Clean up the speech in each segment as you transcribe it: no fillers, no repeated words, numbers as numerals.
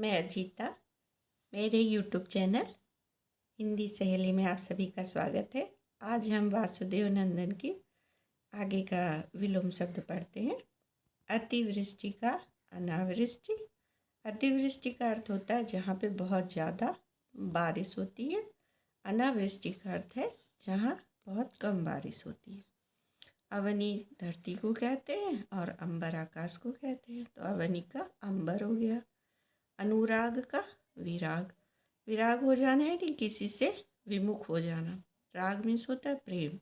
मैं अजीता, मेरे YouTube channel Hindi सहेली में आप सभी का स्वागत है। आज हम वासुदेव नंदन की आगे का विलोम शब्द पढ़ते हैं। अतिवृष्टि का अनावृष्टि। अतिवृष्टि का अर्थ होता है जहाँ पे बहुत ज़्यादा बारिश होती है। अनावृष्टि का अर्थ है जहाँ बहुत कम बारिश होती है। अवनी धरती को कहते हैं और अंबर आकाश को कहते हैं। तो अवनी का अंबर हो गया। अनुराग का विराग। विराग हो जाना है कि किसी से विमुख हो जाना। राग मीन्स होता है प्रेम,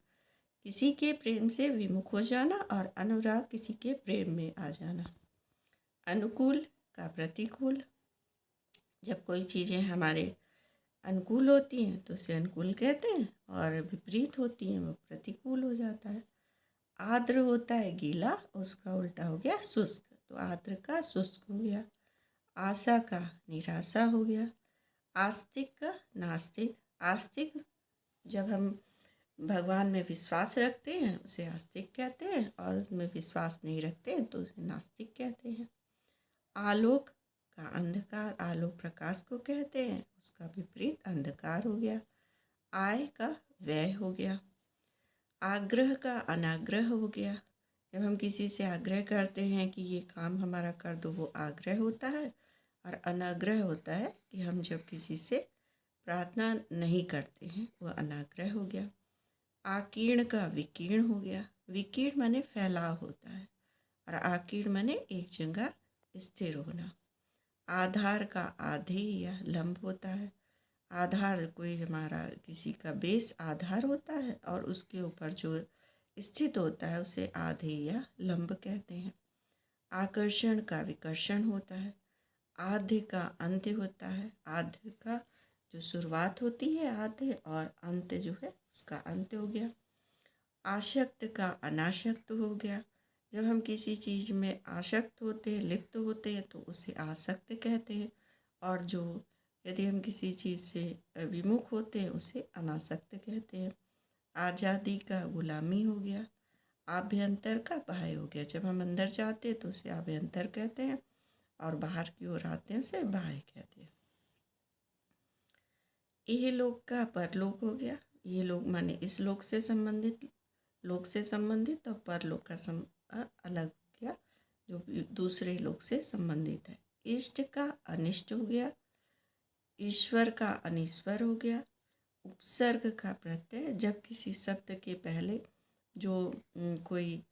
किसी के प्रेम से विमुख हो जाना, और अनुराग किसी के प्रेम में आ जाना। अनुकूल का प्रतिकूल। जब कोई चीज़ें हमारे अनुकूल होती हैं तो उसे अनुकूल कहते हैं, और विपरीत होती हैं वो प्रतिकूल हो जाता है। आर्द्र होता है गीला, उसका उल्टा हो गया शुष्क, तो आर्द्र का शुष्क हो गया। आशा का निराशा हो गया। आस्तिक का नास्तिक। आस्तिक जब हम भगवान में विश्वास रखते हैं उसे आस्तिक कहते हैं, और उसमें विश्वास नहीं रखते हैं तो उसे नास्तिक कहते हैं। आलोक का अंधकार। आलोक प्रकाश को कहते हैं, उसका विपरीत अंधकार हो गया। आय का व्यय हो गया। आग्रह का अनाग्रह हो गया। जब हम किसी से आग्रह करते हैं कि ये काम हमारा कर दो, वो आग्रह होता है, और अनाग्रह होता है कि हम जब किसी से प्रार्थना नहीं करते हैं, वह अनाग्रह हो गया। आकीर्ण का विकीर्ण हो गया। विकीर्ण माने फैलाव होता है, और आकीर्ण माने एक जगह स्थिर होना। आधार का आधेय या लंब होता है। आधार कोई हमारा किसी का बेस आधार होता है, और उसके ऊपर जो स्थित होता है उसे आधेय या लंब कहते हैं। आकर्षण का विकर्षण होता है। आद्य का अंत्य होता है। आद्य का जो शुरुआत होती है आद्य, और अंत जो है उसका अंत्य हो गया। आसक्त का अनासक्त हो गया। जब हम किसी चीज़ में आसक्त होते हैं, लिप्त होते हैं, तो उसे आसक्त कहते हैं, और जो यदि हम किसी चीज़ से विमुख होते हैं उसे अनासक्त कहते हैं। आज़ादी का गुलामी हो गया। आभ्यंतर का बाह्य हो गया। जब हम अंदर जाते हैं तो उसे आभ्यंतर कहते हैं, और बाहर की ओर आते हैं उसे बाह्य कहते हैं। यह लोक का परलोक हो गया। ये लोक माने इस लोक से संबंधित, लोक से संबंधित, और परलोक का अलग गया जो दूसरे लोक से संबंधित है। इष्ट का अनिष्ट हो गया। ईश्वर का अनीश्वर हो गया। उपसर्ग का प्रत्यय। जब किसी शब्द के पहले जो कोई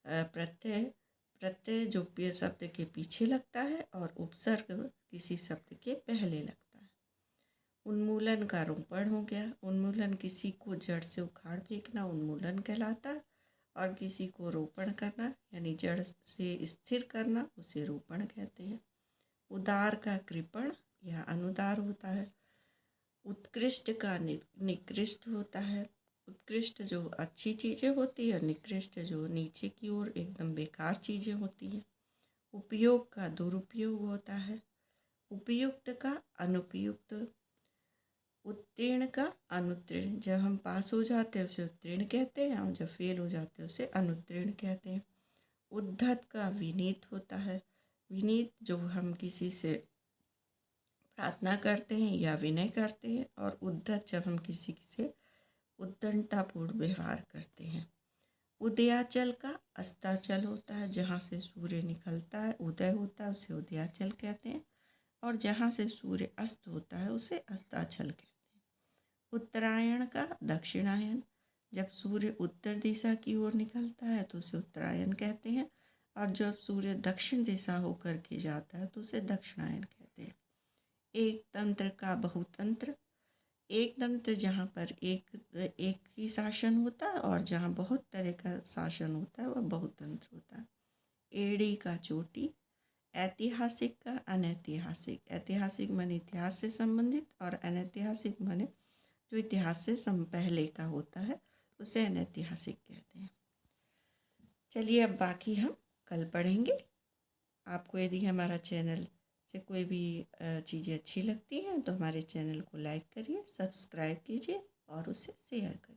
प्रत्यय जो शब्द के पीछे लगता है, और उपसर्ग किसी शब्द के पहले लगता है। उन्मूलन का रोपण हो गया। उन्मूलन किसी को जड़ से उखाड़ फेंकना उन्मूलन कहलाता है, और किसी को रोपण करना यानी जड़ से स्थिर करना उसे रोपण कहते हैं। उदार का कृपण या अनुदार होता है। उत्कृष्ट का निकृष्ट होता है। उत्कृष्ट जो अच्छी चीज़ें होती है, निकृष्ट जो नीचे की ओर एकदम बेकार चीज़ें होती हैं। उपयोग का दुरुपयोग होता है। उपयुक्त का अनुपयुक्त। उत्तीर्ण का अनुत्तीर्ण। जब हम पास हो जाते हैं उसे उत्तीर्ण कहते हैं, और जब फेल हो जाते हैं उसे अनुत्तीर्ण कहते हैं। उद्धत का विनीत होता है। विनीत जो हम किसी से प्रार्थना करते हैं या विनय करते हैं, और उद्धत जब हम किसी से उद्दंडतापूर्ण व्यवहार करते हैं। उदयाचल का अस्ताचल होता है। जहाँ से सूर्य निकलता है, उदय होता है, उसे उदयाचल कहते हैं, और जहाँ से सूर्य अस्त होता है उसे अस्ताचल कहते हैं। उत्तरायण का दक्षिणायन। जब सूर्य उत्तर दिशा की ओर निकलता है तो उसे उत्तरायण कहते हैं, और जब सूर्य दक्षिण दिशा होकर के जाता है तो उसे दक्षिणायन कहते हैं। एक तंत्र का बहुतंत्र। एक तंत्र जहाँ पर एक ही शासन होता है, और जहाँ बहुत तरह का शासन होता है वह बहुतंत्र होता है। एड़ी का चोटी। ऐतिहासिक का अनैतिहासिक। ऐतिहासिक माने इतिहास से संबंधित, और अनैतिहासिक माने जो इतिहास से पहले का होता है उसे अनैतिहासिक कहते हैं। चलिए अब बाकी हम कल पढ़ेंगे। आपको यदि हमारा चैनल से कोई भी चीज़ें अच्छी लगती हैं तो हमारे चैनल को लाइक करिए, सब्सक्राइब कीजिए और उसे शेयर करिए।